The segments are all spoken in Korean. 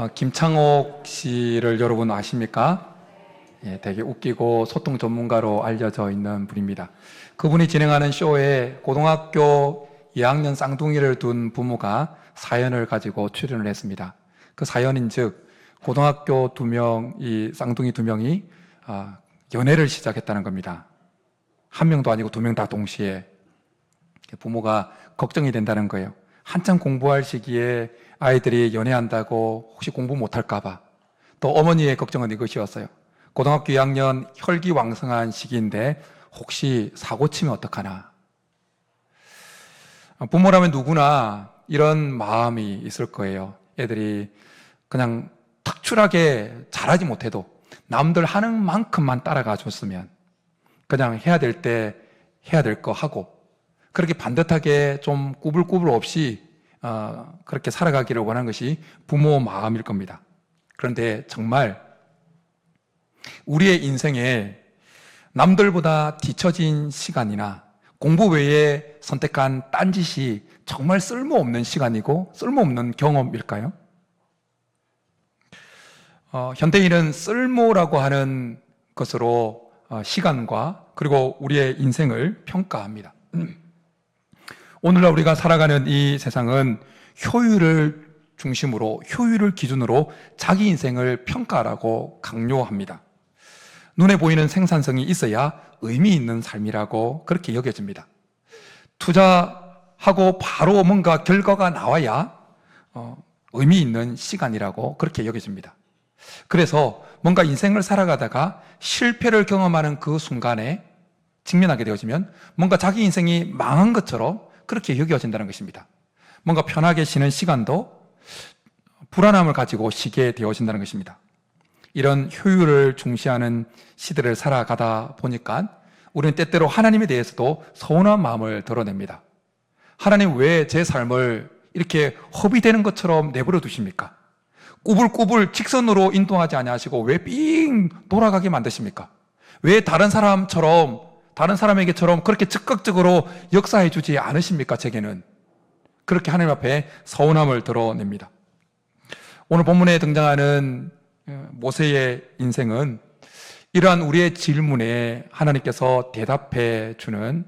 김창옥 씨를 여러분 아십니까? 예, 되게 웃기고 소통 전문가로 알려져 있는 분입니다. 그분이 진행하는 쇼에 고등학교 2학년 쌍둥이를 둔 부모가 사연을 가지고 출연을 했습니다. 그 사연인즉 고등학교 이 쌍둥이 2명이 연애를 시작했다는 겁니다. 한 명도 아니고 2명 다 동시에. 부모가 걱정이 된다는 거예요. 한참 공부할 시기에 아이들이 연애한다고 혹시 공부 못할까봐. 또 어머니의 걱정은 이것이었어요. 고등학교 2학년 혈기왕성한 시기인데 혹시 사고 치면 어떡하나. 부모라면 누구나 이런 마음이 있을 거예요. 애들이 그냥 특출하게 잘하지 못해도 남들 하는 만큼만 따라가 줬으면, 그냥 해야 될 때 해야 될 거 하고, 그렇게 반듯하게 좀 꾸불꾸불 없이 그렇게 살아가기를 원하는 것이 부모 마음일 겁니다. 그런데 정말 우리의 인생에 남들보다 뒤처진 시간이나 공부 외에 선택한 딴짓이 정말 쓸모없는 시간이고 쓸모없는 경험일까요? 현대인은 쓸모라고 하는 것으로 시간과 그리고 우리의 인생을 평가합니다. 오늘날 우리가 살아가는 이 세상은 효율을 중심으로, 효율을 기준으로 자기 인생을 평가하라고 강요합니다. 눈에 보이는 생산성이 있어야 의미 있는 삶이라고 그렇게 여겨집니다. 투자하고 바로 뭔가 결과가 나와야 의미 있는 시간이라고 그렇게 여겨집니다. 그래서 뭔가 인생을 살아가다가 실패를 경험하는 그 순간에 직면하게 되어지면 뭔가 자기 인생이 망한 것처럼 그렇게 여겨진다는 것입니다. 뭔가 편하게 쉬는 시간도 불안함을 가지고 쉬게 되어진다는 것입니다. 이런 효율을 중시하는 시대를 살아가다 보니까 우리는 때때로 하나님에 대해서도 서운한 마음을 드러냅니다. 하나님 왜 제 삶을 이렇게 허비되는 것처럼 내버려 두십니까? 꾸불꾸불 직선으로 인도하지 아니하시고 왜 삥 돌아가게 만드십니까? 왜 다른 사람에게처럼 그렇게 적극적으로 역사해 주지 않으십니까? 제게는. 그렇게 하나님 앞에 서운함을 드러냅니다. 오늘 본문에 등장하는 모세의 인생은 이러한 우리의 질문에 하나님께서 대답해 주는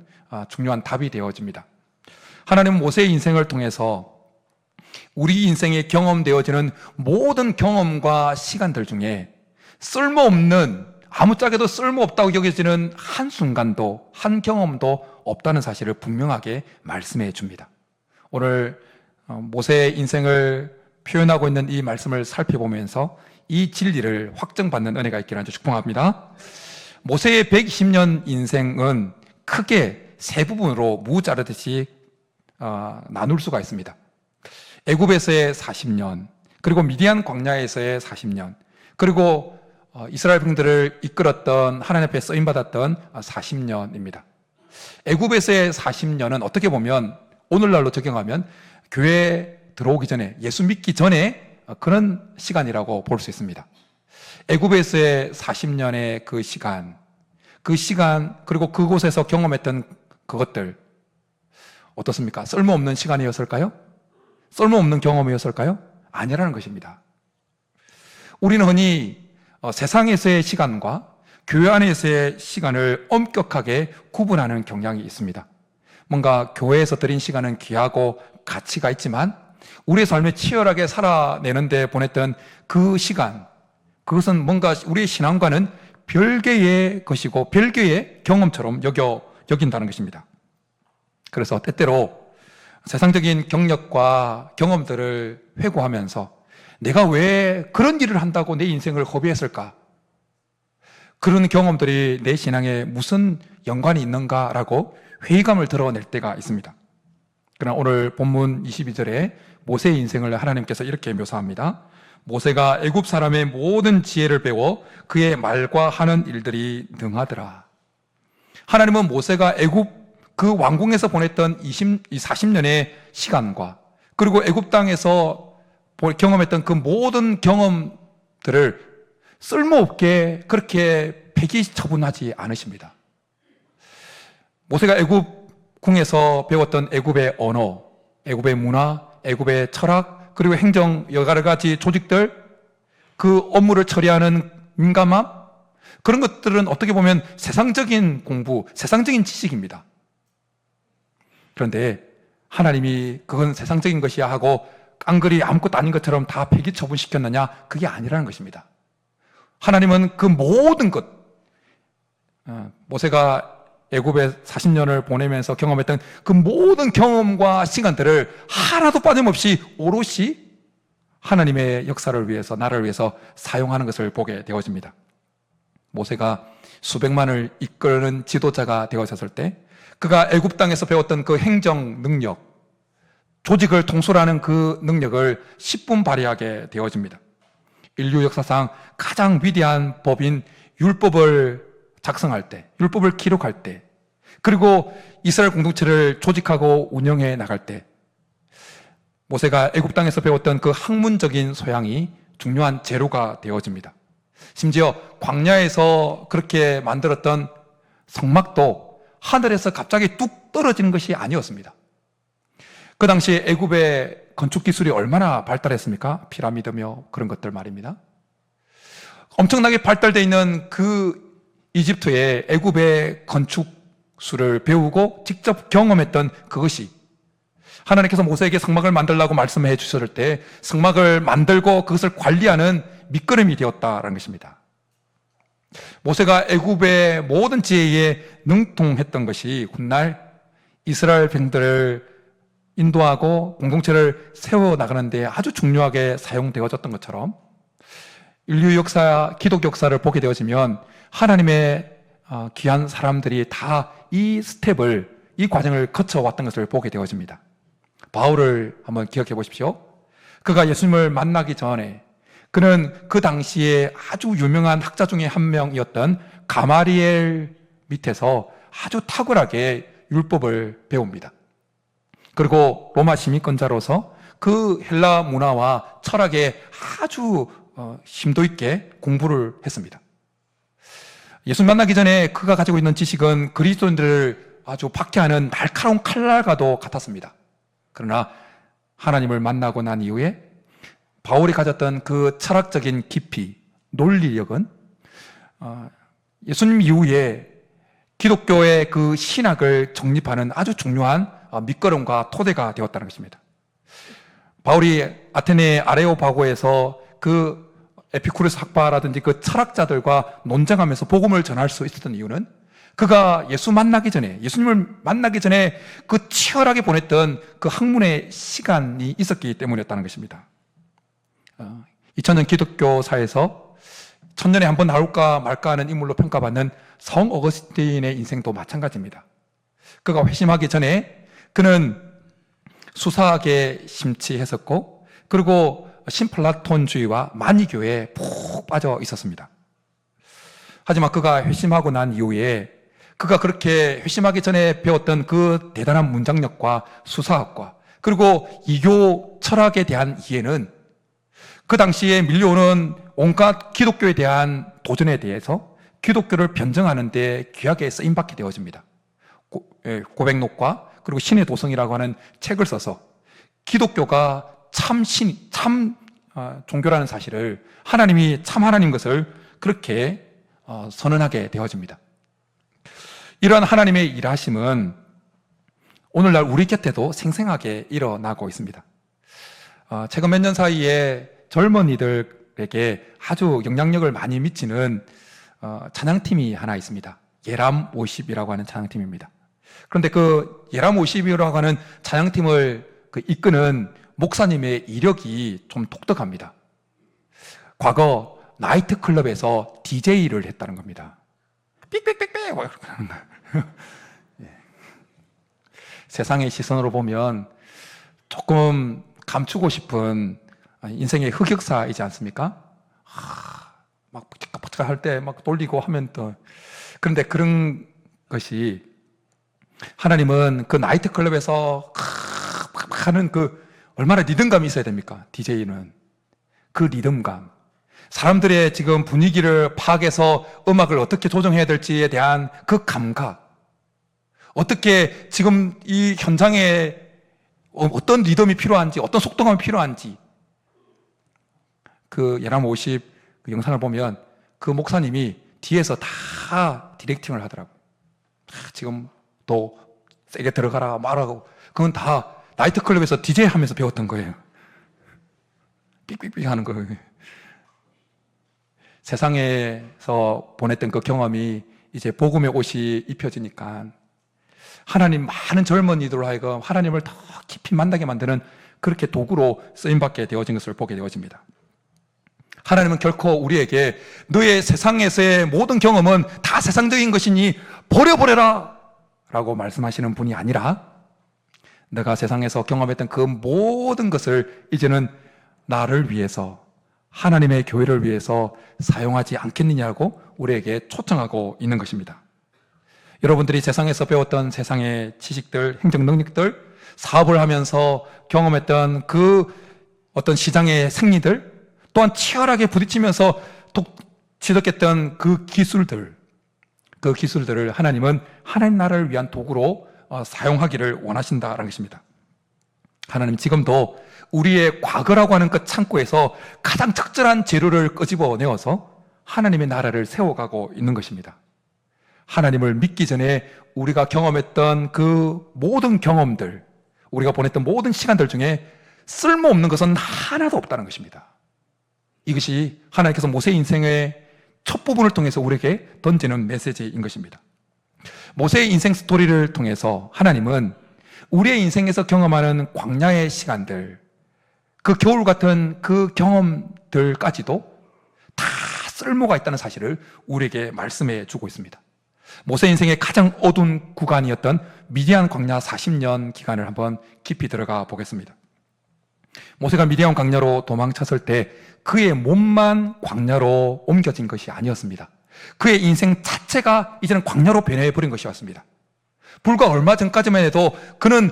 중요한 답이 되어집니다. 하나님은 모세의 인생을 통해서 우리 인생에 경험되어지는 모든 경험과 시간들 중에 쓸모없는, 아무짝에도 쓸모없다고 여겨지는 한순간도, 한 경험도 없다는 사실을 분명하게 말씀해 줍니다. 오늘 모세의 인생을 표현하고 있는 이 말씀을 살펴보면서 이 진리를 확정받는 은혜가 있기를 축복합니다. 모세의 120년 인생은 크게 세 부분으로 무 자르듯이 나눌 수가 있습니다. 애굽에서의 40년, 그리고 미디안 광야에서의 40년, 그리고 이스라엘 백성들을 이끌었던, 하나님 앞에 쓰임받았던 40년입니다. 애굽에서의 40년은 어떻게 보면 오늘날로 적용하면 교회에 들어오기 전에, 예수 믿기 전에 그런 시간이라고 볼 수 있습니다. 애굽에서의 40년의 그 시간, 그리고 그곳에서 경험했던 그것들 어떻습니까? 쓸모없는 시간이었을까요? 쓸모없는 경험이었을까요? 아니라는 것입니다. 우리는 흔히 세상에서의 시간과 교회 안에서의 시간을 엄격하게 구분하는 경향이 있습니다. 뭔가 교회에서 드린 시간은 귀하고 가치가 있지만 우리의 삶에 치열하게 살아내는 데 보냈던 그 시간, 그것은 뭔가 우리의 신앙과는 별개의 것이고 별개의 경험처럼 여긴다는 것입니다. 그래서 때때로 세상적인 경력과 경험들을 회고하면서 내가 왜 그런 일을 한다고 내 인생을 허비했을까? 그런 경험들이 내 신앙에 무슨 연관이 있는가라고 회의감을 드러낼 때가 있습니다. 그러나 오늘 본문 22절에 모세의 인생을 하나님께서 이렇게 묘사합니다. 모세가 애굽 사람의 모든 지혜를 배워 그의 말과 하는 일들이 능하더라. 하나님은 모세가 애굽 그 왕궁에서 보냈던 40년의 시간과 그리고 애굽 땅에서 경험했던 그 모든 경험들을 쓸모없게 그렇게 폐기 처분하지 않으십니다. 모세가 애굽궁에서 배웠던 애굽의 언어, 애굽의 문화, 애굽의 철학, 그리고 행정 여러 가지 조직들, 그 업무를 처리하는 민감함, 그런 것들은 어떻게 보면 세상적인 공부, 세상적인 지식입니다. 그런데 하나님이 그건 세상적인 것이야 하고 깡그리 아무것도 아닌 것처럼 다 폐기 처분시켰느냐? 그게 아니라는 것입니다. 하나님은 그 모든 것, 모세가 애굽에 40년을 보내면서 경험했던 그 모든 경험과 시간들을 하나도 빠짐없이 오롯이 하나님의 역사를 위해서, 나라를 위해서 사용하는 것을 보게 되어집니다. 모세가 수백만을 이끄는 지도자가 되어졌을 때 그가 애굽 땅에서 배웠던 그 행정 능력, 조직을 통솔하는 그 능력을 10분 발휘하게 되어집니다. 인류 역사상 가장 위대한 법인 율법을 작성할 때, 율법을 기록할 때, 그리고 이스라엘 공동체를 조직하고 운영해 나갈 때 모세가 애굽 땅에서 배웠던 그 학문적인 소양이 중요한 재료가 되어집니다. 심지어 광야에서 그렇게 만들었던 성막도 하늘에서 갑자기 뚝 떨어지는 것이 아니었습니다. 그 당시에 애굽의 건축 기술이 얼마나 발달했습니까? 피라미드며 그런 것들 말입니다. 엄청나게 발달되어 있는 그 이집트의 애굽의 건축술을 배우고 직접 경험했던 그것이 하나님께서 모세에게 성막을 만들라고 말씀해 주셨을 때 성막을 만들고 그것을 관리하는 밑거름이 되었다는 것입니다. 모세가 애굽의 모든 지혜에 능통했던 것이 훗날 이스라엘 백성들을 인도하고 공동체를 세워나가는 데 아주 중요하게 사용되어졌던 것처럼 인류 역사, 기독 역사를 보게 되어지면 하나님의 귀한 사람들이 다 이 스텝을, 이 과정을 거쳐왔던 것을 보게 되어집니다. 바울을 한번 기억해 보십시오. 그가 예수님을 만나기 전에 그는 그 당시에 아주 유명한 학자 중에 한 명이었던 가마리엘 밑에서 아주 탁월하게 율법을 배웁니다. 그리고 로마 시민권자로서 그 헬라 문화와 철학에 아주 심도 있게 공부를 했습니다. 예수 만나기 전에 그가 가지고 있는 지식은 그리스도인들을 아주 박해하는 날카로운 칼날과도 같았습니다. 그러나 하나님을 만나고 난 이후에 바울이 가졌던 그 철학적인 깊이, 논리력은 예수님 이후에 기독교의 그 신학을 정립하는 아주 중요한 밑거름과 토대가 되었다는 것입니다. 바울이 아테네 아레오파고에서 그 에피쿠르스 학파라든지 그 철학자들과 논쟁하면서 복음을 전할 수 있었던 이유는 그가 예수님을 만나기 전에 그 치열하게 보냈던 그 학문의 시간이 있었기 때문이었다는 것입니다. 2000년 기독교사에서 천년에 한 번 나올까 말까 하는 인물로 평가받는 성 어거스틴의 인생도 마찬가지입니다. 그가 회심하기 전에 그는 수사학에 심취했었고 그리고 신플라톤주의와 만이교에 푹 빠져 있었습니다. 하지만 그가 회심하고 난 이후에 그가 그렇게 회심하기 전에 배웠던 그 대단한 문장력과 수사학과 그리고 이교 철학에 대한 이해는 그 당시에 밀려오는 온갖 기독교에 대한 도전에 대해서 기독교를 변증하는 데 귀하게 쓰임받게 되어집니다. 고백록과 그리고 신의 도성이라고 하는 책을 써서 기독교가 참 종교라는 사실을 하나님이 참 하나님 것을 그렇게 선언하게 되어집니다. 이러한 하나님의 일하심은 오늘날 우리 곁에도 생생하게 일어나고 있습니다. 최근 몇 년 사이에 젊은이들에게 아주 영향력을 많이 미치는 찬양팀이 하나 있습니다. 예람 50이라고 하는 찬양팀입니다. 그런데 그 예람 50이라고 하는 찬양팀을 이끄는 목사님의 이력이 좀 독특합니다. 과거 나이트클럽에서 DJ를 했다는 겁니다. 삑삑삑삑 뭐 이렇게 하는 거예요. 세상의 시선으로 보면 조금 감추고 싶은 인생의 흑역사이지 않습니까? 막 빡빡 할 때 막 돌리고 하면 또 그런데 그런 것이 하나님은 그 나이트클럽에서 하는 그 얼마나 리듬감이 있어야 됩니까? DJ는 그 리듬감, 사람들의 지금 분위기를 파악해서 음악을 어떻게 조정해야 될지에 대한 그 감각, 어떻게 지금 이 현장에 어떤 리듬이 필요한지, 어떤 속도감이 필요한지, 그 예람 50 그 영상을 보면 그 목사님이 뒤에서 다 디렉팅을 하더라고요. 지금 또 세게 들어가라 말하고, 그건 다 나이트클럽에서 DJ 하면서 배웠던 거예요. 삑삑삑 하는 거예요. 세상에서 보냈던 그 경험이 이제 복음의 옷이 입혀지니까 하나님 많은 젊은이들로 하여금 하나님을 더 깊이 만나게 만드는 그렇게 도구로 쓰임받게 되어진 것을 보게 되어집니다. 하나님은 결코 우리에게 너의 세상에서의 모든 경험은 다 세상적인 것이니 버려버려라 라고 말씀하시는 분이 아니라, 내가 세상에서 경험했던 그 모든 것을 이제는 나를 위해서, 하나님의 교회를 위해서 사용하지 않겠느냐고 우리에게 초청하고 있는 것입니다. 여러분들이 세상에서 배웠던 세상의 지식들, 행정 능력들, 사업을 하면서 경험했던 그 어떤 시장의 생리들, 또한 치열하게 부딪히면서 지덕했던 그 기술들을 하나님은 하나님 나라를 위한 도구로 사용하기를 원하신다는 것입니다. 하나님 지금도 우리의 과거라고 하는 그 창고에서 가장 적절한 재료를 끄집어내어서 하나님의 나라를 세워가고 있는 것입니다. 하나님을 믿기 전에 우리가 경험했던 그 모든 경험들, 우리가 보냈던 모든 시간들 중에 쓸모없는 것은 하나도 없다는 것입니다. 이것이 하나님께서 모세의 인생의 첫 부분을 통해서 우리에게 던지는 메시지인 것입니다. 모세의 인생 스토리를 통해서 하나님은 우리의 인생에서 경험하는 광야의 시간들, 그 겨울 같은 그 경험들까지도 다 쓸모가 있다는 사실을 우리에게 말씀해 주고 있습니다. 모세 인생의 가장 어두운 구간이었던 미디안 광야 40년 기간을 한번 깊이 들어가 보겠습니다. 모세가 미디안 광야로 도망쳤을 때 그의 몸만 광야로 옮겨진 것이 아니었습니다. 그의 인생 자체가 이제는 광야로 변해버린 것이었습니다. 불과 얼마 전까지만 해도 그는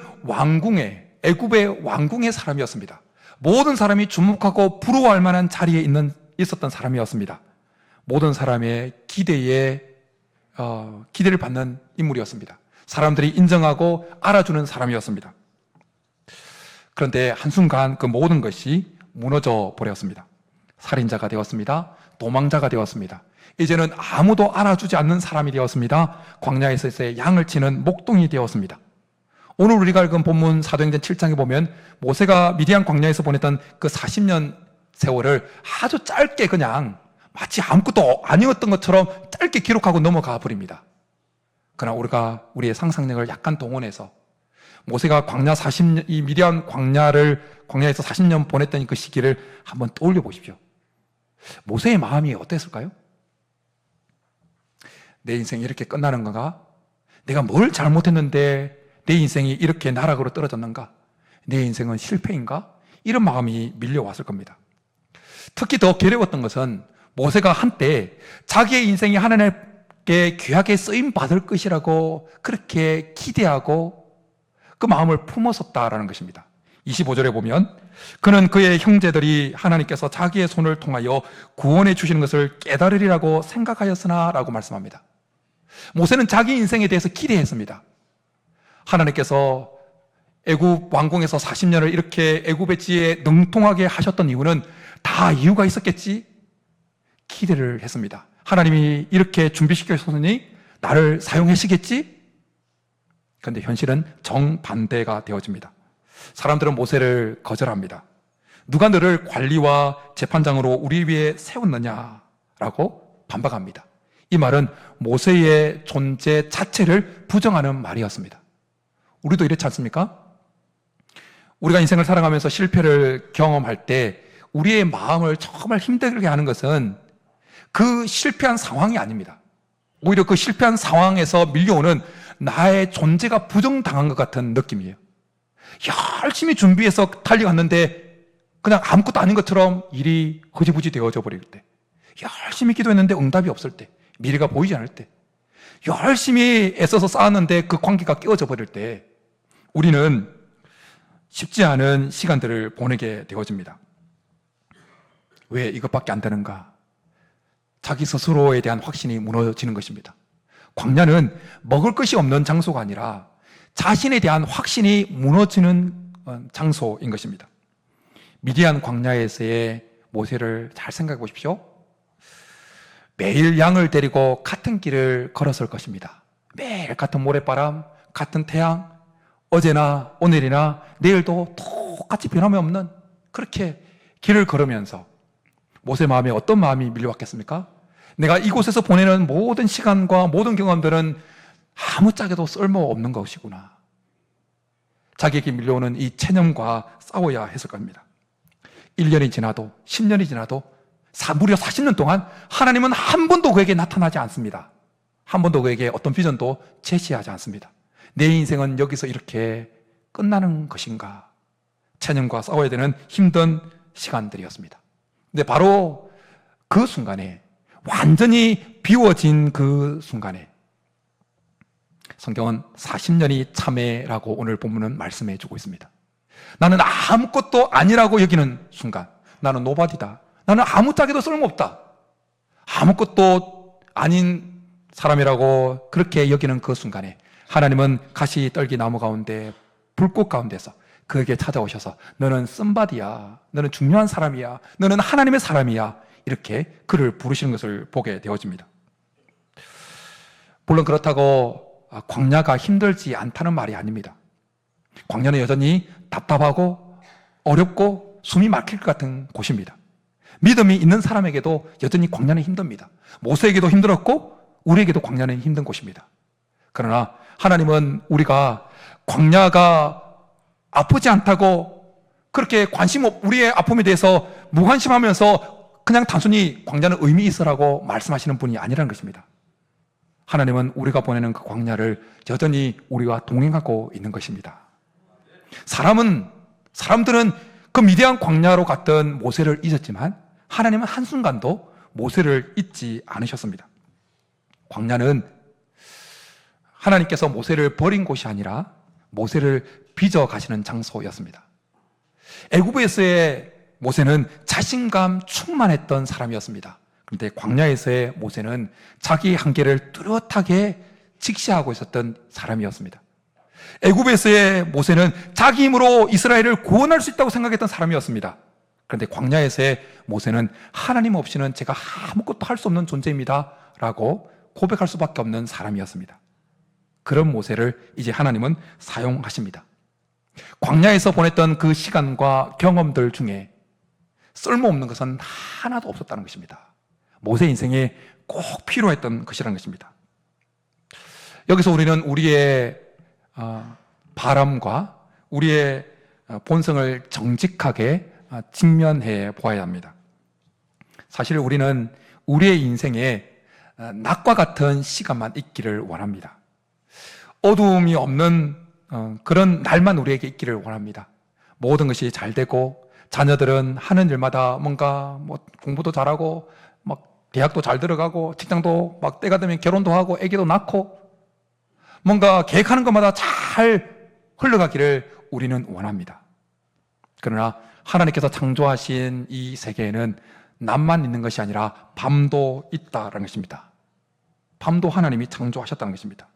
애굽의 왕궁의 사람이었습니다. 모든 사람이 주목하고 부러워할 만한 자리에 있었던 사람이었습니다. 모든 사람의 기대를 받는 인물이었습니다. 사람들이 인정하고 알아주는 사람이었습니다. 그런데 한순간 그 모든 것이 무너져 버렸습니다. 살인자가 되었습니다. 도망자가 되었습니다. 이제는 아무도 알아주지 않는 사람이 되었습니다. 광야에서의 양을 치는 목동이 되었습니다. 오늘 우리가 읽은 본문 사도행전 7장에 보면 모세가 미디안 광야에서 보냈던 그 40년 세월을 아주 짧게 그냥 마치 아무것도 아니었던 것처럼 짧게 기록하고 넘어가 버립니다. 그러나 우리가 우리의 상상력을 약간 동원해서 모세가 이 미디안 광야에서 40년 보냈던 그 시기를 한번 떠올려 보십시오. 모세의 마음이 어땠을까요? 내 인생이 이렇게 끝나는 건가? 내가 뭘 잘못했는데 내 인생이 이렇게 나락으로 떨어졌는가? 내 인생은 실패인가? 이런 마음이 밀려왔을 겁니다. 특히 더 괴로웠던 것은 모세가 한때 자기의 인생이 하나님께 귀하게 쓰임받을 것이라고 그렇게 기대하고 그 마음을 품었었다라는 것입니다. 25절에 보면 그는 그의 형제들이 하나님께서 자기의 손을 통하여 구원해 주시는 것을 깨달으리라고 생각하였으나 라고 말씀합니다. 모세는 자기 인생에 대해서 기대했습니다. 하나님께서 애굽 왕궁에서 40년을 이렇게 애굽의 지혜에 능통하게 하셨던 이유는 다 이유가 있었겠지? 기대를 했습니다. 하나님이 이렇게 준비시켜줬으니 나를 사용하시겠지? 그런데 현실은 정반대가 되어집니다. 사람들은 모세를 거절합니다. 누가 너를 관리와 재판장으로 우리 위에 세웠느냐라고 반박합니다. 이 말은 모세의 존재 자체를 부정하는 말이었습니다. 우리도 이렇지 않습니까? 우리가 인생을 살아가면서 실패를 경험할 때 우리의 마음을 정말 힘들게 하는 것은 그 실패한 상황이 아닙니다. 오히려 그 실패한 상황에서 밀려오는 나의 존재가 부정당한 것 같은 느낌이에요. 열심히 준비해서 달려갔는데 그냥 아무것도 아닌 것처럼 일이 흐지부지 되어져 버릴 때, 열심히 기도했는데 응답이 없을 때, 미래가 보이지 않을 때, 열심히 애써서 쌓았는데 그 관계가 깨어져 버릴 때 우리는 쉽지 않은 시간들을 보내게 되어집니다. 왜 이것밖에 안 되는가? 자기 스스로에 대한 확신이 무너지는 것입니다. 광야는 먹을 것이 없는 장소가 아니라 자신에 대한 확신이 무너지는 장소인 것입니다. 미디안 광야에서의 모세를 잘 생각해 보십시오. 매일 양을 데리고 같은 길을 걸었을 것입니다. 매일 같은 모래바람, 같은 태양, 어제나 오늘이나 내일도 똑같이 변함이 없는 그렇게 길을 걸으면서 모세 마음에 어떤 마음이 밀려왔겠습니까? 내가 이곳에서 보내는 모든 시간과 모든 경험들은 아무짝에도 쓸모없는 것이구나. 자기에게 밀려오는 이 체념과 싸워야 했을 겁니다. 1년이 지나도 10년이 지나도 무려 40년 동안 하나님은 한 번도 그에게 나타나지 않습니다. 한 번도 그에게 어떤 비전도 제시하지 않습니다. 내 인생은 여기서 이렇게 끝나는 것인가? 체념과 싸워야 되는 힘든 시간들이었습니다. 근데 바로 그 순간에, 완전히 비워진 그 순간에 성경은 40년이 참회라고 오늘 본문은 말씀해 주고 있습니다. 나는 아무것도 아니라고 여기는 순간, 나는 노바디다, 나는 아무짝에도 쓸모없다, 아무것도 아닌 사람이라고 그렇게 여기는 그 순간에 하나님은 가시 떨기 나무 가운데 불꽃 가운데서 그에게 찾아오셔서 너는 썸바디야, 너는 중요한 사람이야, 너는 하나님의 사람이야, 이렇게 그를 부르시는 것을 보게 되어집니다. 물론 그렇다고 광야가 힘들지 않다는 말이 아닙니다. 광야는 여전히 답답하고 어렵고 숨이 막힐 것 같은 곳입니다. 믿음이 있는 사람에게도 여전히 광야는 힘듭니다. 모세에게도 힘들었고 우리에게도 광야는 힘든 곳입니다. 그러나 하나님은 우리가 광야가 아프지 않다고 그렇게 우리의 아픔에 대해서 무관심하면서 그냥 단순히 광야는 의미 있으라고 말씀하시는 분이 아니라는 것입니다. 하나님은 우리가 보내는 그 광야를 여전히 우리와 동행하고 있는 것입니다. 사람들은 그 위대한 광야로 갔던 모세를 잊었지만 하나님은 한순간도 모세를 잊지 않으셨습니다. 광야는 하나님께서 모세를 버린 곳이 아니라 모세를 빚어 가시는 장소였습니다. 애굽에서의 모세는 자신감 충만했던 사람이었습니다. 그런데 광야에서의 모세는 자기 한계를 뚜렷하게 직시하고 있었던 사람이었습니다. 애굽에서의 모세는 자기 힘으로 이스라엘을 구원할 수 있다고 생각했던 사람이었습니다. 그런데 광야에서의 모세는 하나님 없이는 제가 아무것도 할 수 없는 존재입니다 라고 고백할 수밖에 없는 사람이었습니다. 그런 모세를 이제 하나님은 사용하십니다. 광야에서 보냈던 그 시간과 경험들 중에 쓸모없는 것은 하나도 없었다는 것입니다. 모세 인생에 꼭 필요했던 것이라는 것입니다. 여기서 우리는 우리의 바람과 우리의 본성을 정직하게 직면해 보아야 합니다. 사실 우리는 우리의 인생에 낮과 같은 시간만 있기를 원합니다. 어두움이 없는 그런 날만 우리에게 있기를 원합니다. 모든 것이 잘 되고 자녀들은 하는 일마다 뭔가 공부도 잘하고 대학도 잘 들어가고 직장도 때가 되면 결혼도 하고 아기도 낳고 뭔가 계획하는 것마다 잘 흘러가기를 우리는 원합니다. 그러나 하나님께서 창조하신 이 세계에는 낮만 있는 것이 아니라 밤도 있다는 것입니다. 밤도 하나님이 창조하셨다는 것입니다.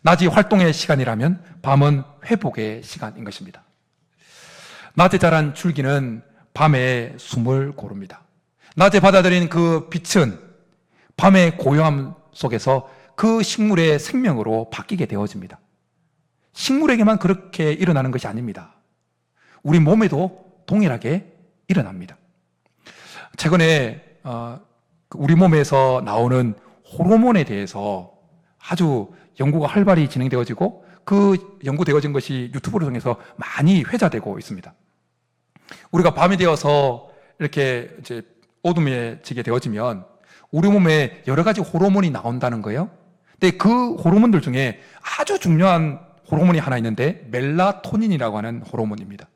낮이 활동의 시간이라면 밤은 회복의 시간인 것입니다. 낮에 자란 줄기는 밤에 숨을 고릅니다. 낮에 받아들인 그 빛은 밤의 고요함 속에서 그 식물의 생명으로 바뀌게 되어집니다. 식물에게만 그렇게 일어나는 것이 아닙니다. 우리 몸에도 동일하게 일어납니다. 최근에 우리 몸에서 나오는 호르몬에 대해서 아주 연구가 활발히 진행되어지고 그 연구되어진 것이 유튜브를 통해서 많이 회자되고 있습니다. 우리가 밤이 되어서 이렇게 이제 어둠해지게 되어지면 우리 몸에 여러 가지 호르몬이 나온다는 거예요. 근데 그 호르몬들 중에 아주 중요한 호르몬이 하나 있는데 멜라토닌이라고 하는 호르몬입니다.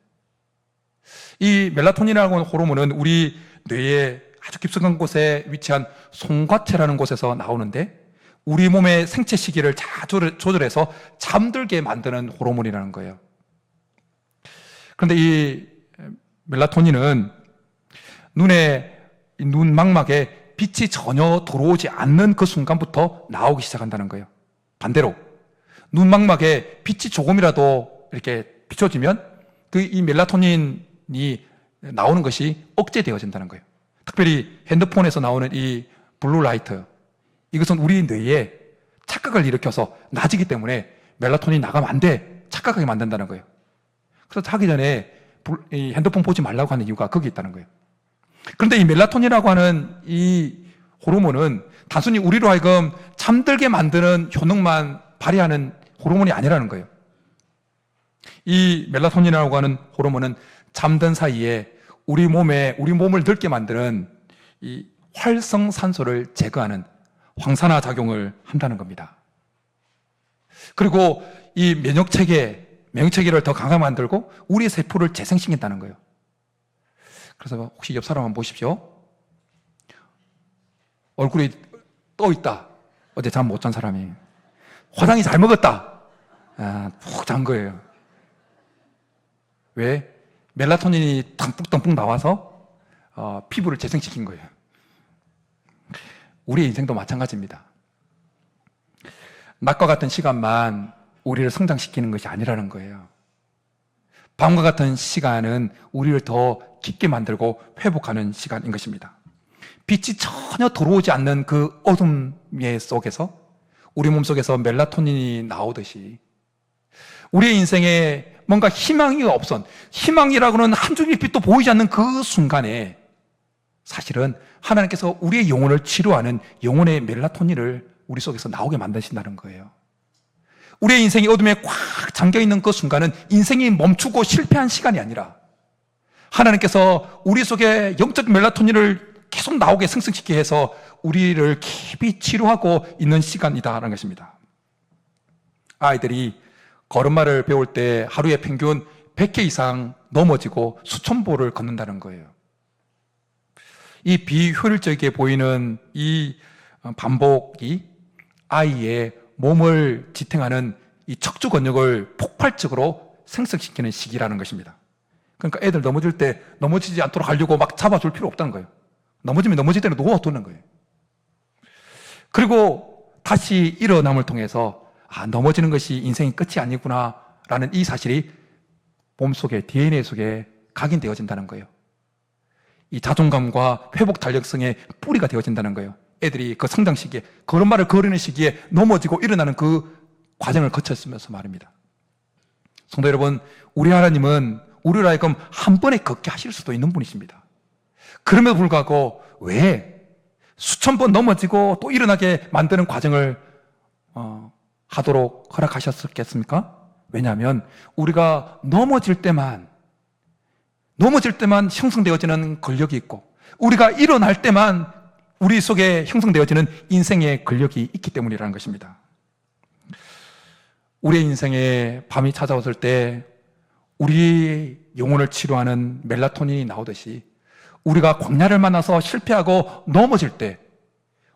이 멜라토닌이라고 하는 호르몬은 우리 뇌의 아주 깊숙한 곳에 위치한 송과체라는 곳에서 나오는데 우리 몸의 생체 시기를 잘 조절해서 잠들게 만드는 호르몬이라는 거예요. 그런데 이 멜라토닌은 눈 망막에 빛이 전혀 들어오지 않는 그 순간부터 나오기 시작한다는 거예요. 반대로 눈 망막에 빛이 조금이라도 이렇게 비춰지면 이 멜라토닌이 나오는 것이 억제되어진다는 거예요. 특별히 핸드폰에서 나오는 이 블루라이트, 이것은 우리 뇌에 착각을 일으켜서 낮이기 때문에 멜라토닌이 나가면 안 돼, 착각하게 만든다는 거예요. 그래서 자기 전에 이 핸드폰 보지 말라고 하는 이유가 거기 있다는 거예요. 그런데 이 멜라토닌이라고 하는 이 호르몬은 단순히 우리로 하여금 잠들게 만드는 효능만 발휘하는 호르몬이 아니라는 거예요. 이 멜라토닌이라고 하는 호르몬은 잠든 사이에 우리 몸을 늙게 만드는 이 활성산소를 제거하는 황산화 작용을 한다는 겁니다. 그리고 이 면역체계를 더 강하게 만들고 우리의 세포를 재생시킨다는 거예요. 그래서 혹시 옆 사람 한번 보십시오. 얼굴이 떠 있다. 어제 잠 못 잔 사람이. 화장이 잘 먹었다. 푹 잔 거예요. 왜? 멜라토닌이 듬뿍듬뿍 나와서 피부를 재생시킨 거예요. 우리의 인생도 마찬가지입니다. 낮과 같은 시간만 우리를 성장시키는 것이 아니라는 거예요. 밤과 같은 시간은 우리를 더 깊게 만들고 회복하는 시간인 것입니다. 빛이 전혀 들어오지 않는 그 어둠의 속에서 우리 몸속에서 멜라토닌이 나오듯이 우리의 인생에 뭔가 희망이 희망이라고는 한 줄기 빛도 보이지 않는 그 순간에 사실은 하나님께서 우리의 영혼을 치료하는 영혼의 멜라토닌을 우리 속에서 나오게 만드신다는 거예요. 우리의 인생이 어둠에 꽉 잠겨있는 그 순간은 인생이 멈추고 실패한 시간이 아니라 하나님께서 우리 속에 영적 멜라토닌을 계속 나오게 생성시키게 해서 우리를 깊이 치료하고 있는 시간이다라는 것입니다. 아이들이 걸음마를 배울 때 하루에 평균 100회 이상 넘어지고 수천 보를 걷는다는 거예요. 이 비효율적이게 보이는 이 반복이 아이의 몸을 지탱하는 이 척추 근육을 폭발적으로 생성시키는 시기라는 것입니다. 그러니까 애들 넘어질 때 넘어지지 않도록 하려고 막 잡아줄 필요 없다는 거예요. 넘어지면 넘어질 때는 놓아두는 거예요. 그리고 다시 일어남을 통해서 넘어지는 것이 인생의 끝이 아니구나 라는 이 사실이 몸속에 DNA 속에 각인되어진다는 거예요. 이 자존감과 회복 탄력성의 뿌리가 되어진다는 거예요. 애들이 그 성장 시기에 걸음마를 걸으는 시기에 넘어지고 일어나는 그 과정을 거쳤으면서 말입니다. 성도 여러분, 우리 하나님은 우리를 하여금 한 번에 걷게 하실 수도 있는 분이십니다. 그럼에도 불구하고 왜 수천 번 넘어지고 또 일어나게 만드는 과정을 하도록 허락하셨겠습니까? 왜냐하면 우리가 넘어질 때만 형성되어지는 근력이 있고 우리가 일어날 때만 우리 속에 형성되어지는 인생의 근력이 있기 때문이라는 것입니다. 우리의 인생에 밤이 찾아왔을 때 우리 영혼을 치료하는 멜라토닌이 나오듯이 우리가 광야를 만나서 실패하고 넘어질 때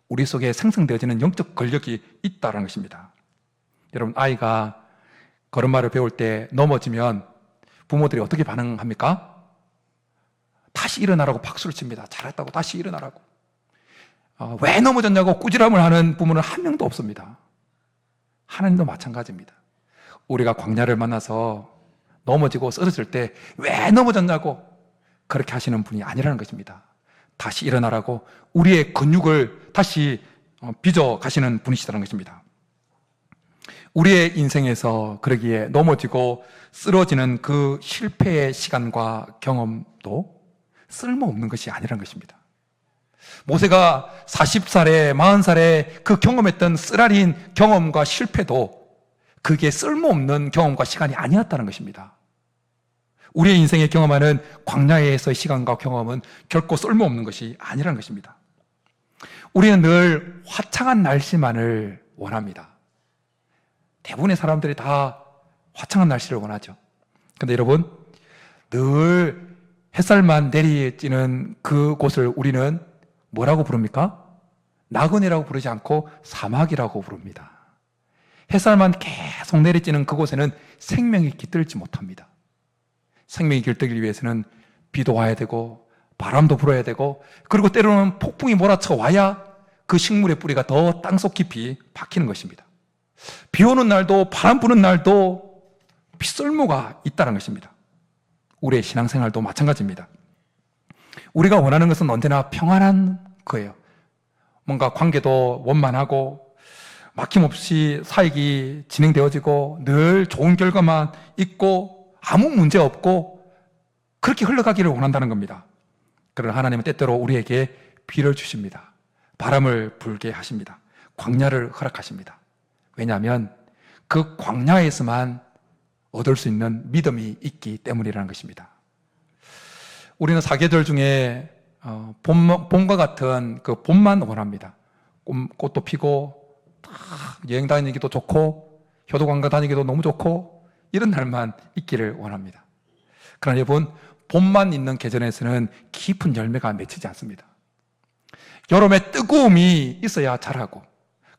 우리 속에 생성되어지는 영적 근력이 있다는 것입니다. 여러분, 아이가 걸음마를 배울 때 넘어지면 부모들이 어떻게 반응합니까? 다시 일어나라고 박수를 칩니다. 잘했다고 다시 일어나라고. 왜 넘어졌냐고 꾸지람을 하는 부모는 한 명도 없습니다. 하나님도 마찬가지입니다. 우리가 광야를 만나서 넘어지고 쓰러질 때 왜 넘어졌냐고 그렇게 하시는 분이 아니라는 것입니다. 다시 일어나라고 우리의 근육을 다시 빚어 가시는 분이시다는 것입니다. 우리의 인생에서 그러기에 넘어지고 쓰러지는 그 실패의 시간과 경험도 쓸모없는 것이 아니라는 것입니다. 모세가 40살에 40살에 그 경험했던 쓰라린 경험과 실패도 그게 쓸모없는 경험과 시간이 아니었다는 것입니다. 우리의 인생에 경험하는 광야에서의 시간과 경험은 결코 쓸모없는 것이 아니라는 것입니다. 우리는 늘 화창한 날씨만을 원합니다. 대부분의 사람들이 다 화창한 날씨를 원하죠. 그런데 여러분, 늘 햇살만 내리쬐는 그곳을 우리는 뭐라고 부릅니까? 나그네라고 부르지 않고 사막이라고 부릅니다. 햇살만 계속 내리쬐는 그곳에는 생명이 깃들지 못합니다. 생명이 깃들기 위해서는 비도 와야 되고 바람도 불어야 되고 그리고 때로는 폭풍이 몰아쳐 와야 그 식물의 뿌리가 더 땅속 깊이 박히는 것입니다. 비 오는 날도 바람 부는 날도 쓸모가 있다는 것입니다. 우리의 신앙생활도 마찬가지입니다. 우리가 원하는 것은 언제나 평안한 거예요. 뭔가 관계도 원만하고 막힘없이 사역이 진행되어지고 늘 좋은 결과만 있고 아무 문제 없고 그렇게 흘러가기를 원한다는 겁니다. 그러나 하나님은 때때로 우리에게 비를 주십니다. 바람을 불게 하십니다. 광야를 허락하십니다. 왜냐하면 그 광야에서만 얻을 수 있는 믿음이 있기 때문이라는 것입니다. 우리는 사계절 중에 봄과 같은 그 봄만 원합니다. 꽃도 피고 여행 다니기도 좋고 효도관광 다니기도 너무 좋고 이런 날만 있기를 원합니다. 그러나 여러분, 봄만 있는 계절에서는 깊은 열매가 맺히지 않습니다. 여름에 뜨거움이 있어야 자라고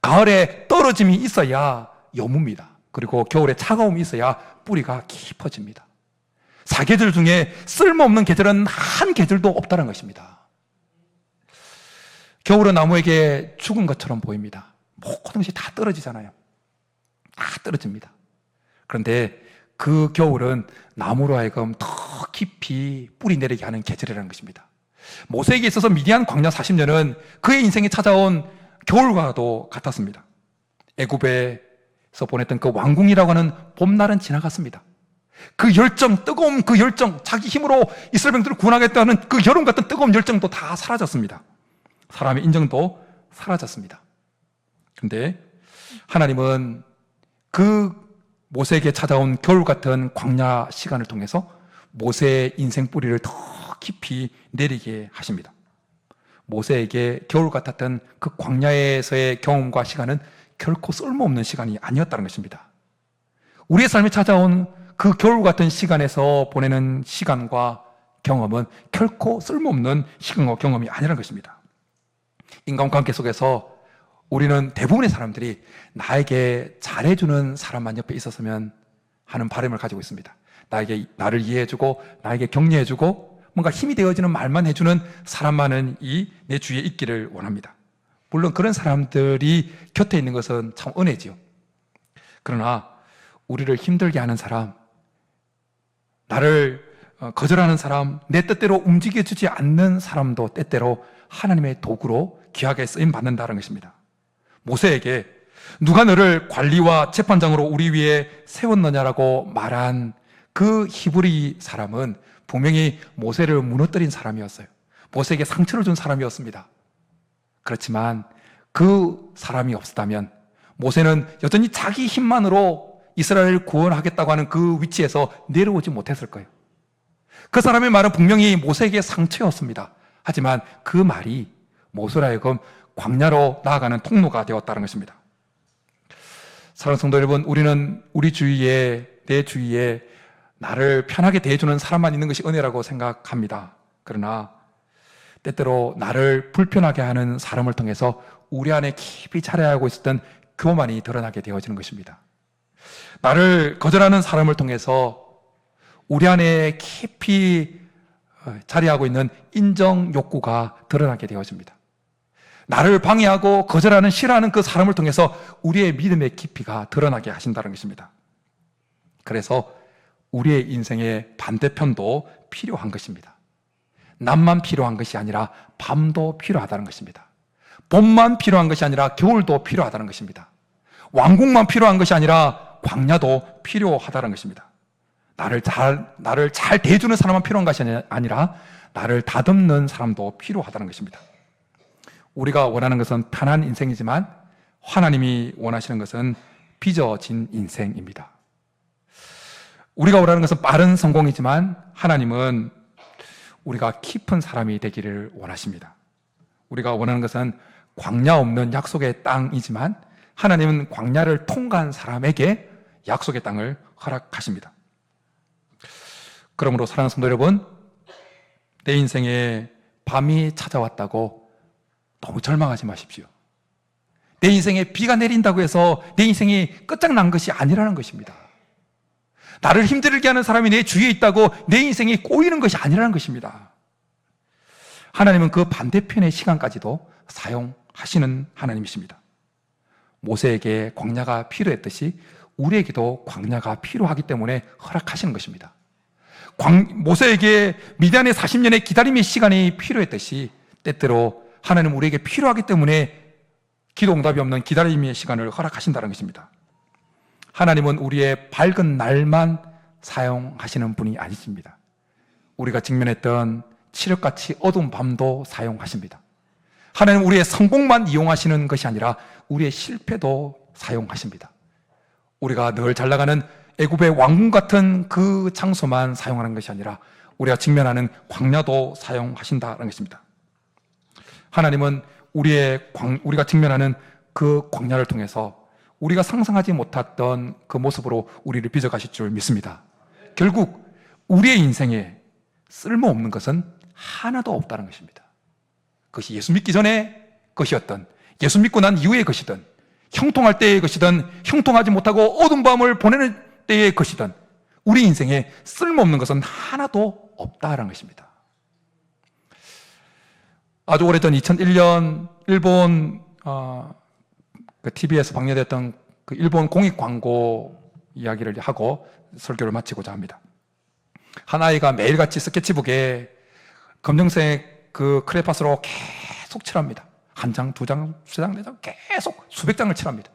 가을에 떨어짐이 있어야 여뭅니다. 그리고 겨울에 차가움이 있어야 뿌리가 깊어집니다. 사계절 중에 쓸모없는 계절은 한 계절도 없다는 것입니다. 겨울은 나무에게 죽은 것처럼 보입니다. 모든 것이 다 떨어지잖아요. 다 떨어집니다. 그런데 그 겨울은 나무로 하여금 더 깊이 뿌리 내리게 하는 계절이라는 것입니다. 모세에게 있어서 미디안 광야 40년은 그의 인생에 찾아온 겨울과도 같았습니다. 애굽에서 보냈던 그 왕궁이라고 하는 봄날은 지나갔습니다. 그 열정, 뜨거운 그 열정, 자기 힘으로 이스라엘 백성들을 구원하겠다는 그 여름 같은 뜨거운 열정도 다 사라졌습니다. 사람의 인정도 사라졌습니다. 그런데 하나님은 그 모세에게 찾아온 겨울 같은 광야 시간을 통해서 모세의 인생 뿌리를 더 깊이 내리게 하십니다. 모세에게 겨울 같았던 그 광야에서의 경험과 시간은 결코 쓸모없는 시간이 아니었다는 것입니다. 우리의 삶에 찾아온 그 겨울 같은 시간에서 보내는 시간과 경험은 결코 쓸모없는 시간과 경험이 아니라는 것입니다. 인간관계 속에서 우리는 대부분의 사람들이 나에게 잘해주는 사람만 옆에 있었으면 하는 바람을 가지고 있습니다. 나를 이해해주고 나에게 격려해주고 뭔가 힘이 되어지는 말만 해주는 사람만은 내 주위에 있기를 원합니다. 물론 그런 사람들이 곁에 있는 것은 참 은혜지요. 그러나 우리를 힘들게 하는 사람, 나를 거절하는 사람, 내 뜻대로 움직여주지 않는 사람도 때때로 하나님의 도구로 귀하게 쓰임받는다는 것입니다. 모세에게 누가 너를 관리와 재판장으로 우리 위에 세웠느냐라고 말한 그 히브리 사람은 분명히 모세를 무너뜨린 사람이었어요. 모세에게 상처를 준 사람이었습니다. 그렇지만 그 사람이 없었다면 모세는 여전히 자기 힘만으로 이스라엘을 구원하겠다고 하는 그 위치에서 내려오지 못했을 거예요. 그 사람의 말은 분명히 모세에게 상처였습니다. 하지만 그 말이 모세로 하여금 광야로 나아가는 통로가 되었다는 것입니다. 사랑하는 성도 여러분, 우리는 우리 주위에, 내 주위에 나를 편하게 대해주는 사람만 있는 것이 은혜라고 생각합니다. 그러나 때때로 나를 불편하게 하는 사람을 통해서 우리 안에 깊이 자라하고 있었던 교만이 드러나게 되어지는 것입니다. 나를 거절하는 사람을 통해서 우리 안에 깊이 자리하고 있는 인정 욕구가 드러나게 되어집니다. 나를 방해하고 거절하는 싫어하는 그 사람을 통해서 우리의 믿음의 깊이가 드러나게 하신다는 것입니다. 그래서 우리의 인생의 반대편도 필요한 것입니다. 낮만 필요한 것이 아니라 밤도 필요하다는 것입니다. 봄만 필요한 것이 아니라 겨울도 필요하다는 것입니다. 왕궁만 필요한 것이 아니라 광야도 필요하다는 것입니다. 나를 잘 대해주는 사람만 필요한 것이 아니라 나를 다듬는 사람도 필요하다는 것입니다. 우리가 원하는 것은 편한 인생이지만 하나님이 원하시는 것은 빚어진 인생입니다. 우리가 원하는 것은 빠른 성공이지만 하나님은 우리가 깊은 사람이 되기를 원하십니다. 우리가 원하는 것은 광야 없는 약속의 땅이지만 하나님은 광야를 통과한 사람에게 약속의 땅을 허락하십니다. 그러므로 사랑하는 성도 여러분, 내 인생에 밤이 찾아왔다고 너무 절망하지 마십시오. 내 인생에 비가 내린다고 해서 내 인생이 끝장난 것이 아니라는 것입니다. 나를 힘들게 하는 사람이 내 주위에 있다고 내 인생이 꼬이는 것이 아니라는 것입니다. 하나님은 그 반대편의 시간까지도 사용하시는 하나님이십니다. 모세에게 광야가 필요했듯이 우리에게도 광야가 필요하기 때문에 허락하시는 것입니다. 모세에게 미디안의 40년의 기다림의 시간이 필요했듯이 때때로 하나님 우리에게 필요하기 때문에 기도 응답이 없는 기다림의 시간을 허락하신다는 것입니다. 하나님은 우리의 밝은 날만 사용하시는 분이 아니십니다. 우리가 직면했던 칠흑같이 어두운 밤도 사용하십니다. 하나님은 우리의 성공만 이용하시는 것이 아니라 우리의 실패도 사용하십니다. 우리가 늘 잘 나가는 애굽의 왕궁 같은 그 장소만 사용하는 것이 아니라 우리가 직면하는 광야도 사용하신다는 것입니다. 하나님은 우리가 직면하는 그 광야를 통해서 우리가 상상하지 못했던 그 모습으로 우리를 빚어가실 줄 믿습니다. 결국 우리의 인생에 쓸모없는 것은 하나도 없다는 것입니다. 그것이 예수 믿기 전에 것이었던, 예수 믿고 난 이후의 것이든, 형통할 때의 것이든, 형통하지 못하고 어두운 밤을 보내는 때의 것이든, 우리 인생에 쓸모없는 것은 하나도 없다는 것입니다. 아주 오래전 2001년 일본 TV에서 방영됐던 그 일본 공익 광고 이야기를 하고 설교를 마치고자 합니다. 한 아이가 매일같이 스케치북에 검정색 그 크레파스로 계속 칠합니다. 한 장, 두 장, 세 장, 네 장, 계속 수백 장을 칠합니다.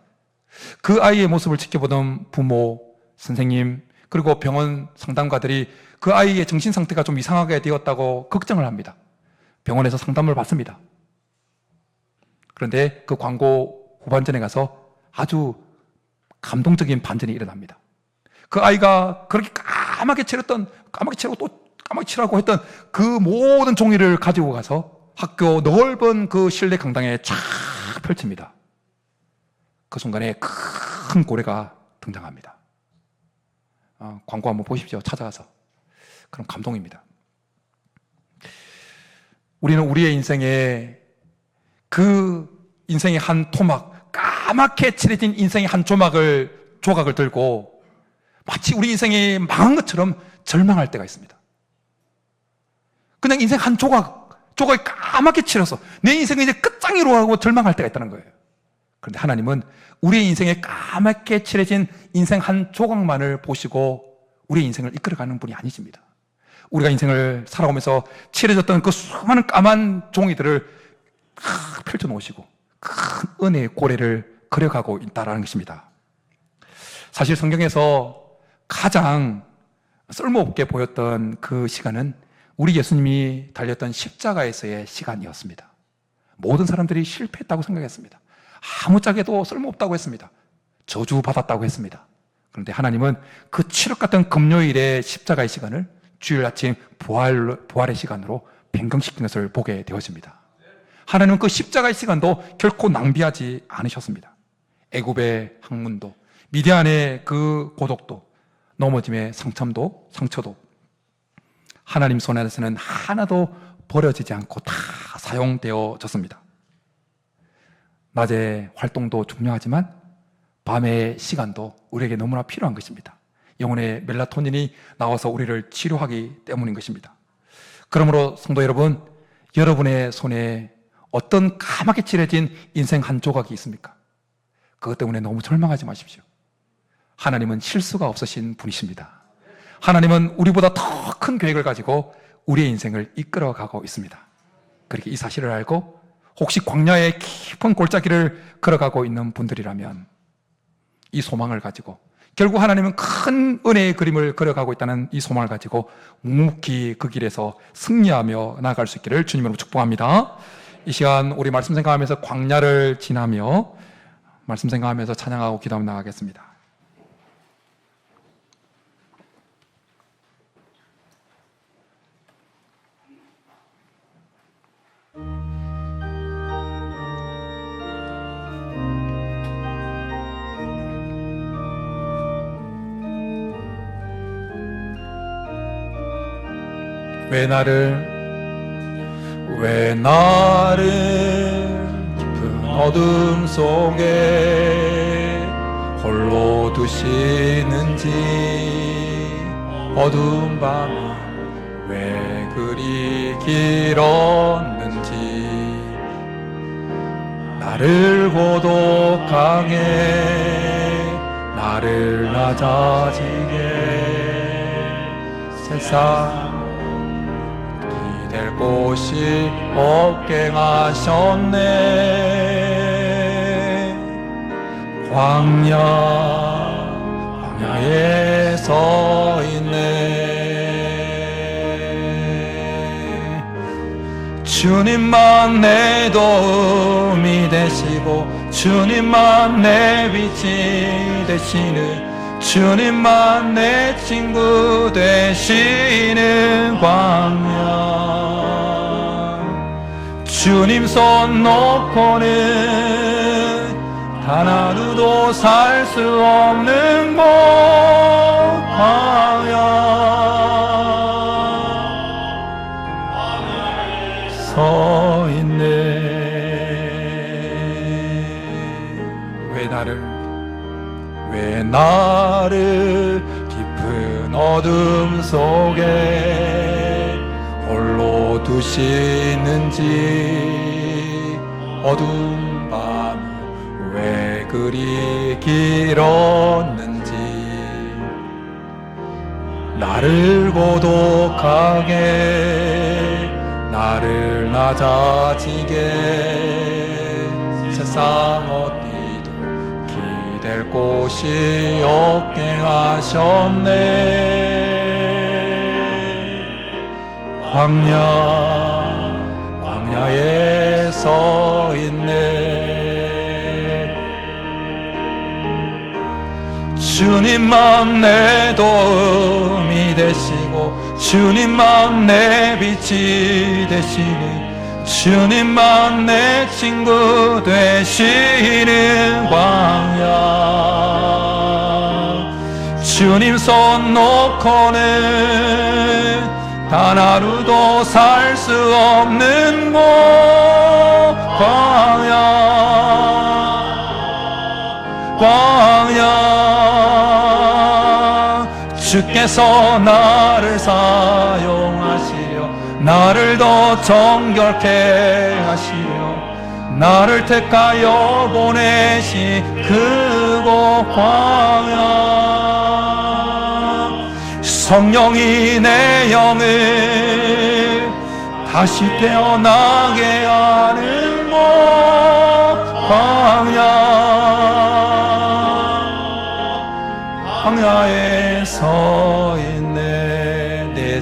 그 아이의 모습을 지켜보던 부모, 선생님, 그리고 병원 상담가들이 그 아이의 정신 상태가 좀 이상하게 되었다고 걱정을 합니다. 병원에서 상담을 받습니다. 그런데 그 광고 후반전에 가서 아주 감동적인 반전이 일어납니다. 그 아이가 그렇게 까맣게 칠하고 또 까맣게 칠하고 했던 그 모든 종이를 가지고 가서 학교 넓은 그 실내 강당에 쫙 펼칩니다. 그 순간에 큰 고래가 등장합니다. 광고 한번 보십시오. 찾아가서. 그럼 감동입니다. 우리는 우리의 인생에 그 인생의 한 토막, 까맣게 칠해진 인생의 한 조각을 들고 마치 우리 인생이 망한 것처럼 절망할 때가 있습니다. 그냥 인생 한 조각이 까맣게 칠해서 내 인생이 이제 끝장이로 하고 절망할 때가 있다는 거예요. 그런데 하나님은 우리의 인생에 까맣게 칠해진 인생 한 조각만을 보시고 우리의 인생을 이끌어가는 분이 아니십니다. 우리가 인생을 살아오면서 칠해졌던 그 수많은 까만 종이들을 펼쳐 놓으시고 큰 은혜의 고래를 그려가고 있다는 것입니다. 사실 성경에서 가장 쓸모없게 보였던 그 시간은 우리 예수님이 달렸던 십자가에서의 시간이었습니다. 모든 사람들이 실패했다고 생각했습니다. 아무짝에도 쓸모없다고 했습니다. 저주받았다고 했습니다. 그런데 하나님은 그 칠흑 같은 금요일의 십자가의 시간을 주일 아침 부활의 시간으로 변경시킨 것을 보게 되었습니다. 하나님은 그 십자가의 시간도 결코 낭비하지 않으셨습니다. 애굽의 학문도, 미디안의 그 고독도, 넘어짐의 상처도 하나님 손안에서는 하나도 버려지지 않고 다 사용되어졌습니다. 낮의 활동도 중요하지만 밤의 시간도 우리에게 너무나 필요한 것입니다. 영혼의 멜라토닌이 나와서 우리를 치료하기 때문인 것입니다. 그러므로 성도 여러분, 여러분의 손에 어떤 까맣게 칠해진 인생 한 조각이 있습니까? 그것 때문에 너무 절망하지 마십시오. 하나님은 실수가 없으신 분이십니다. 하나님은 우리보다 더 큰 계획을 가지고 우리의 인생을 이끌어가고 있습니다. 그렇게 이 사실을 알고 혹시 광야의 깊은 골짜기를 걸어가고 있는 분들이라면 이 소망을 가지고, 결국 하나님은 큰 은혜의 그림을 그려가고 있다는 이 소망을 가지고 묵묵히 그 길에서 승리하며 나아갈 수 있기를 주님으로 축복합니다. 이 시간 우리 말씀 생각하면서 광야를 지나며 말씀 생각하면서 찬양하고 기도하며 나가겠습니다. 왜 나를 깊은 어둠 속에 홀로 두시는지, 어두운 밤이 왜 그리 길었는지, 나를 고독하게, 나를 낮아지게 세상 될 곳이 없게 하셨네. 광야에 서 있네. 주님만 내 도움이 되시고 주님만 내 빛이 되시는 주님만 내 친구 되시는 광야. 주님 손 놓고는 단 하루도 살 수 없는 곳 광야에 서 있네. 왜 나를 깊은 어둠 속에 홀로 두시는지. 어두운 밤 왜 그리 길었는지. 나를 고독하게 나를 낮아지게 세상 어디도 기댈 곳이 없게 하셨네. 광야에 서 있네. 주님만 내 도움이 되시고 주님만 내 빛이 되시니 주님만 내 친구 되시는 광야. 주님 손 놓고는 단 하루도 살 수 없는 곳 광야. 주께서 나를 사용하시려 나를 더 정결케 하시려 나를 택하여 보내신 그곳 광야. 성령이 내 영을 다시 태어나게 하는 곳 광야에 서 있네. 내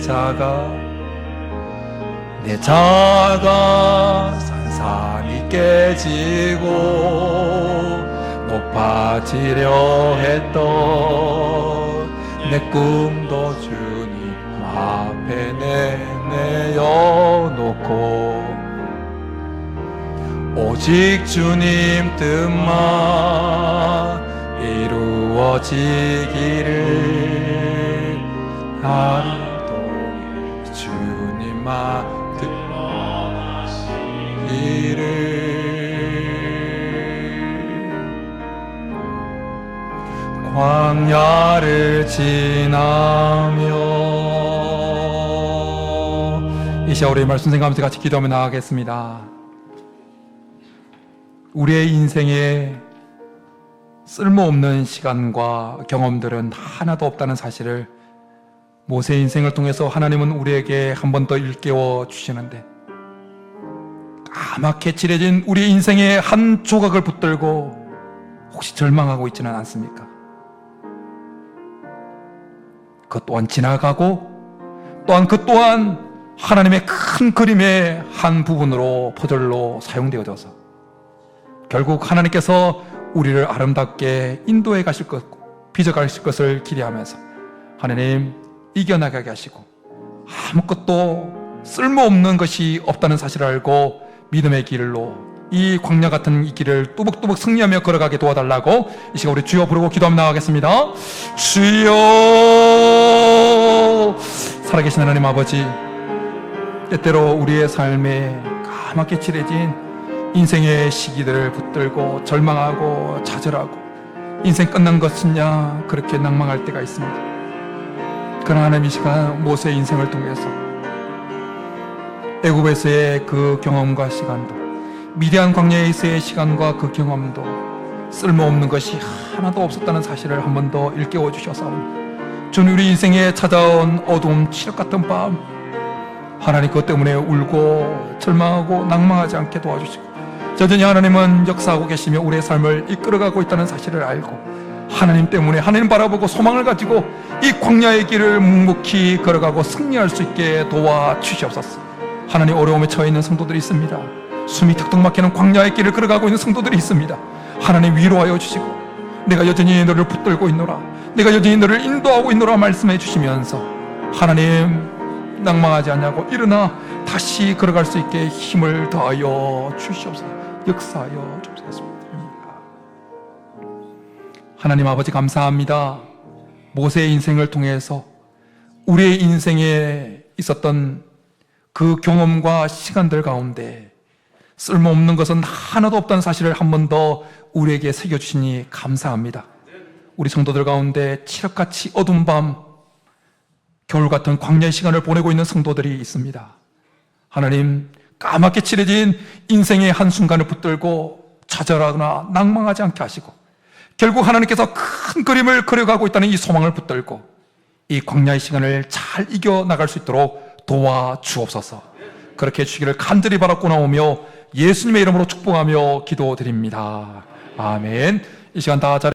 자가 산산이 깨지고 높아지려 했던 내 꿈도 주님 앞에 내어놓고 오직 주님 뜻만 이루어지기를 하루 종일 주님만 뜻하시기를. 광야를 지나며 이 시간 우리 말씀 생각하면서 같이 기도하며 나가겠습니다. 우리의 인생에 쓸모없는 시간과 경험들은 하나도 없다는 사실을 모세의 인생을 통해서 하나님은 우리에게 한 번 더 일깨워 주시는데, 까맣게 칠해진 우리 인생의 한 조각을 붙들고 혹시 절망하고 있지는 않습니까? 그것 또한 지나가고 또한 그 또한 하나님의 큰 그림의 한 부분으로 퍼즐로 사용되어져서 결국 하나님께서 우리를 아름답게 인도해 가실 것, 빚어 가실 것을 기대하면서 하나님 이겨나가게 하시고 아무것도 쓸모없는 것이 없다는 사실을 알고 믿음의 길로 이 광야 같은 이 길을 뚜벅뚜벅 승리하며 걸어가게 도와달라고 이 시간 우리 주여 부르고 기도하며 나가겠습니다. 주여, 살아계신 하나님 아버지, 때때로 우리의 삶에 까맣게 칠해진 인생의 시기들을 붙들고 절망하고 좌절하고 인생 끝난 것이냐 그렇게 낭망할 때가 있습니다. 그러나 하나님 이 시간 모세의 인생을 통해서 애굽에서의 그 경험과 시간도 미디안 광야에서의 시간과 그 경험도 쓸모없는 것이 하나도 없었다는 사실을 한 번 더 일깨워 주셔서 주님 우리 인생에 찾아온 어두움 칠흑 같은 밤 하나님 그것 때문에 울고 절망하고 낭망하지 않게 도와주시고 여전히 하나님은 역사하고 계시며 우리의 삶을 이끌어가고 있다는 사실을 알고 하나님 때문에 하나님 바라보고 소망을 가지고 이 광야의 길을 묵묵히 걸어가고 승리할 수 있게 도와주시옵소서. 하나님, 어려움에 처해 있는 성도들이 있습니다. 숨이 턱턱 막히는 광야의 길을 걸어가고 있는 성도들이 있습니다. 하나님, 위로하여 주시고 내가 여전히 너를 붙들고 있노라, 내가 여전히 너를 인도하고 있노라 말씀해 주시면서 하나님, 낭망하지 않냐고 일어나 다시 걸어갈 수 있게 힘을 더하여 주시옵소서. 역사하여 주옵소서. 하나님 아버지, 감사합니다. 모세의 인생을 통해서 우리의 인생에 있었던 그 경험과 시간들 가운데 쓸모없는 것은 하나도 없다는 사실을 한 번 더 우리에게 새겨주시니 감사합니다. 우리 성도들 가운데 칠흑같이 어두운 밤, 겨울 같은 광야의 시간을 보내고 있는 성도들이 있습니다. 하나님, 까맣게 칠해진 인생의 한순간을 붙들고 좌절하거나 낭망하지 않게 하시고 결국 하나님께서 큰 그림을 그려가고 있다는 이 소망을 붙들고 이 광야의 시간을 잘 이겨나갈 수 있도록 도와주옵소서. 그렇게 해주시기를 간절히 바라고 나오며 예수님의 이름으로 축복하며 기도드립니다. 아멘. 이 시간 다 잘